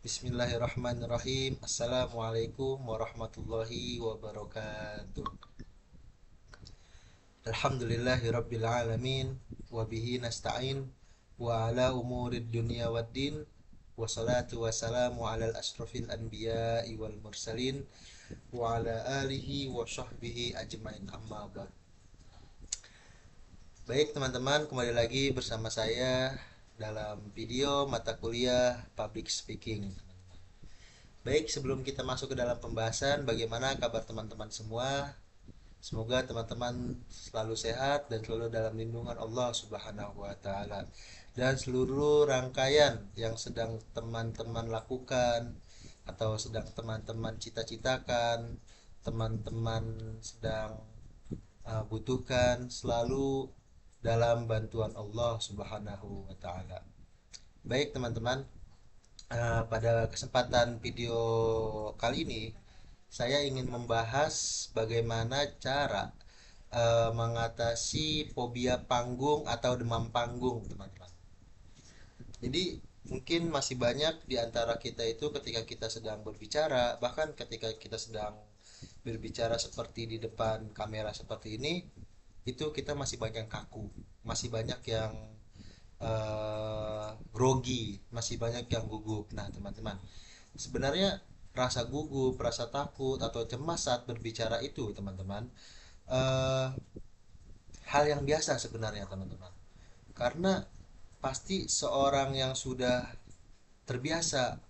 Bismillahirrahmanirrahim. Assalamualaikum warahmatullahi wabarakatuh. Alhamdulillahirabbil alamin wa bihi nasta'in wa ala umurid dunya waddin wassalatu wassalamu ala asrofil anbiya'i wal mursalin wa ala alihi wa sahbihi ajmain amma ba'd. Baik teman-teman, kembali lagi bersama saya dalam video mata kuliah Public Speaking. Baik, sebelum kita masuk ke dalam pembahasan, bagaimana kabar teman-teman semua? Semoga teman-teman selalu sehat dan selalu dalam lindungan Allah Subhanahu wa taala. Dan seluruh rangkaian yang sedang teman-teman lakukan atau sedang teman-teman cita-citakan, teman-teman sedang butuhkan selalu dalam bantuan Allah Subhanahu wa taala. Baik, teman-teman, pada kesempatan video kali ini saya ingin membahas bagaimana cara mengatasi fobia panggung atau demam panggung, teman-teman. Jadi mungkin masih banyak di antara kita itu ketika kita sedang berbicara, bahkan ketika kita sedang berbicara seperti di depan kamera seperti ini, itu kita masih banyak yang kaku, masih banyak yang grogi, masih banyak yang gugup. Nah, teman-teman, sebenarnya rasa gugup, rasa takut atau cemas saat berbicara itu, teman-teman, eh, hal yang biasa sebenarnya, teman-teman. Karena pasti seorang yang sudah terbiasa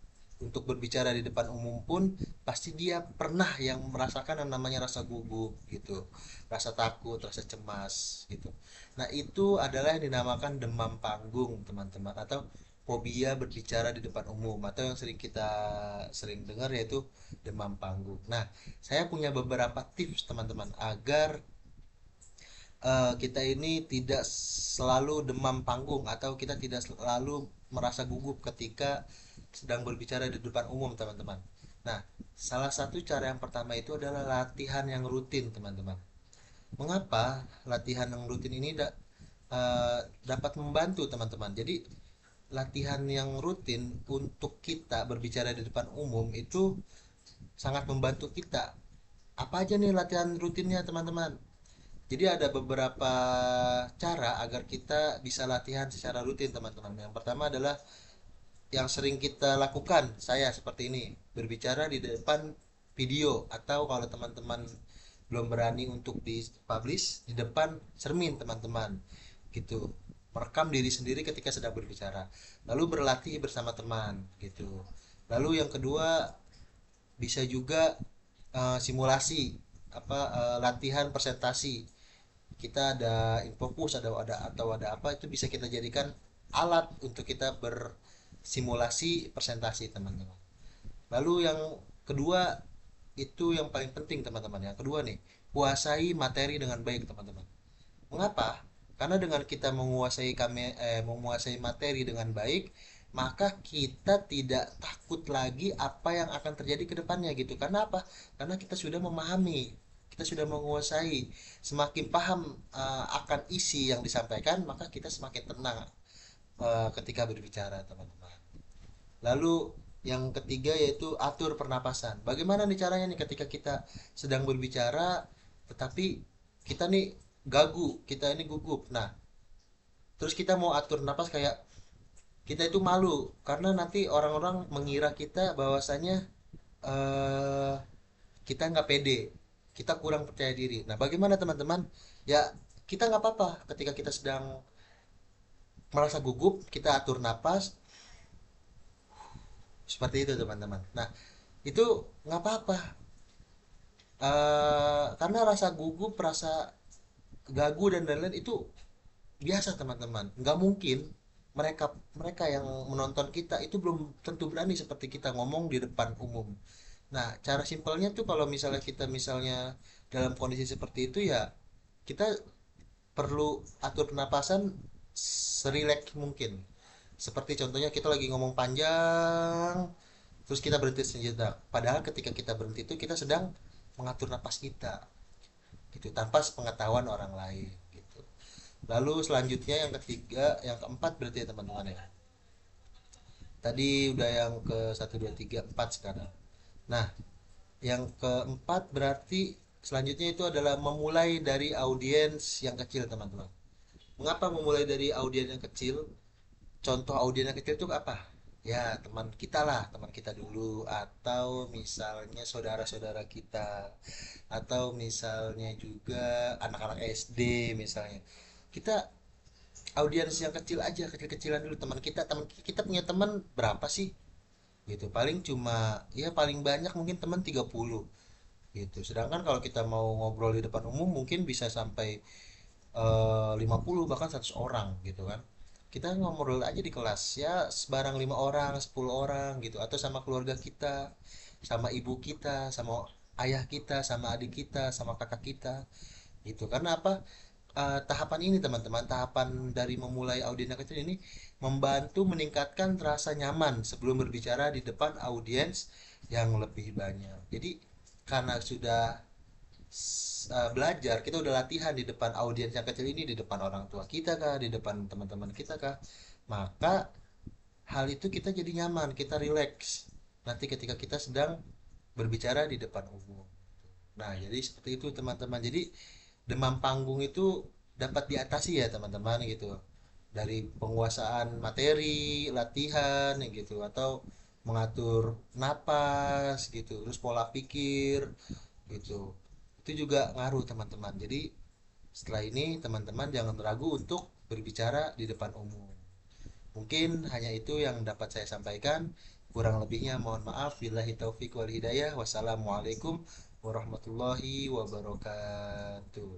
untuk berbicara di depan umum pun pasti dia pernah yang merasakan yang namanya rasa gugup gitu, rasa takut, rasa cemas gitu. Nah, itu adalah yang dinamakan demam panggung, teman-teman, atau fobia berbicara di depan umum, atau yang sering dengar yaitu demam panggung. Nah, saya punya beberapa tips, teman-teman, agar kita ini tidak selalu demam panggung atau kita tidak selalu merasa gugup ketika sedang berbicara di depan umum, teman-teman. Nah, salah satu cara yang pertama itu adalah latihan yang rutin, teman-teman. Mengapa latihan yang rutin ini dapat membantu, teman-teman? Jadi, latihan yang rutin untuk kita berbicara di depan umum itu sangat membantu kita. Apa aja nih latihan rutinnya, teman-teman? Jadi ada beberapa cara agar kita bisa latihan secara rutin, teman-teman. Yang pertama adalah yang sering kita lakukan, saya seperti ini, berbicara di depan video, atau kalau teman-teman belum berani untuk dipublish, di depan cermin, teman-teman. Gitu. Merekam diri sendiri ketika sedang berbicara. Lalu berlatih bersama teman, gitu. Lalu yang kedua, bisa juga simulasi latihan presentasi. Kita ada infocus, ada atau ada apa, itu bisa kita jadikan alat untuk kita bersimulasi presentasi, teman-teman. Lalu yang kedua, itu yang paling penting, teman-teman. Yang kedua nih, kuasai materi dengan baik, teman-teman. Mengapa? Karena dengan kita menguasai materi dengan baik, maka kita tidak takut lagi apa yang akan terjadi ke depannya gitu. Karena apa? Karena kita sudah memahami, kita sudah menguasai. Semakin paham akan isi yang disampaikan, maka kita semakin tenang ketika berbicara, teman-teman. Lalu yang ketiga yaitu atur pernapasan. Bagaimana nih caranya nih ketika kita sedang berbicara tetapi kita nih kita ini gugup. Nah, terus kita mau atur napas kayak kita itu malu karena nanti orang-orang mengira kita bahwasanya eh kita nggak pede, kita kurang percaya diri. Nah, bagaimana, teman-teman? Ya, kita nggak apa-apa ketika kita sedang merasa gugup, kita atur napas seperti itu, teman-teman. Nah, itu nggak apa-apa. Karena rasa gugup, rasa gagu dan lain-lain itu biasa, teman-teman. Nggak mungkin mereka mereka yang menonton kita itu belum tentu berani seperti kita ngomong di depan umum. Nah, cara simpelnya tuh kalau misalnya kita misalnya dalam kondisi seperti itu, ya kita perlu atur pernapasan serileks mungkin. Seperti contohnya kita lagi ngomong panjang, terus kita berhenti sejenak. Padahal ketika kita berhenti itu kita sedang mengatur napas kita, gitu, tanpa sepengetahuan orang lain, gitu. Lalu selanjutnya yang ketiga, yang keempat berarti ya, teman-teman ya. Tadi udah yang ke satu 2 3 4 sekarang. Nah, yang keempat berarti selanjutnya itu adalah memulai dari audiens yang kecil, teman-teman. Mengapa memulai dari audiens yang kecil? Contoh audiens yang kecil itu apa? Ya, teman kita lah, teman kita dulu, atau misalnya saudara-saudara kita, atau misalnya juga anak-anak SD misalnya. Kita audiens yang kecil aja, kecil-kecilan dulu. Teman kita punya teman berapa sih? Gitu. Paling cuma ya paling banyak mungkin teman 30 gitu. Sedangkan kalau kita mau ngobrol di depan umum mungkin bisa sampai 50 bahkan 100 orang gitu kan. Kita ngobrol aja di kelas ya sebarang 5 orang, 10 orang gitu, atau sama keluarga kita, sama ibu kita, sama ayah kita, sama adik kita, sama kakak kita gitu. Karena apa? Tahapan ini teman-teman, tahapan dari memulai audiens yang kecil ini membantu meningkatkan rasa nyaman sebelum berbicara di depan audiens yang lebih banyak. Jadi karena sudah belajar, kita udah latihan di depan audiens yang kecil ini, di depan orang tua kita kah, di depan teman-teman kita kah, maka hal itu kita jadi nyaman, kita relax nanti ketika kita sedang berbicara di depan umum. Nah, jadi seperti itu teman-teman. Jadi demam panggung itu dapat diatasi ya teman-teman gitu. Dari penguasaan materi, latihan gitu, atau mengatur napas gitu, terus pola pikir gitu. Itu juga ngaruh teman-teman. Jadi setelah ini teman-teman jangan ragu untuk berbicara di depan umum. Mungkin hanya itu yang dapat saya sampaikan. Kurang lebihnya mohon maaf. Billahi taufik wal hidayah. Wassalamualaikum warahmatullahi wabarakatuh.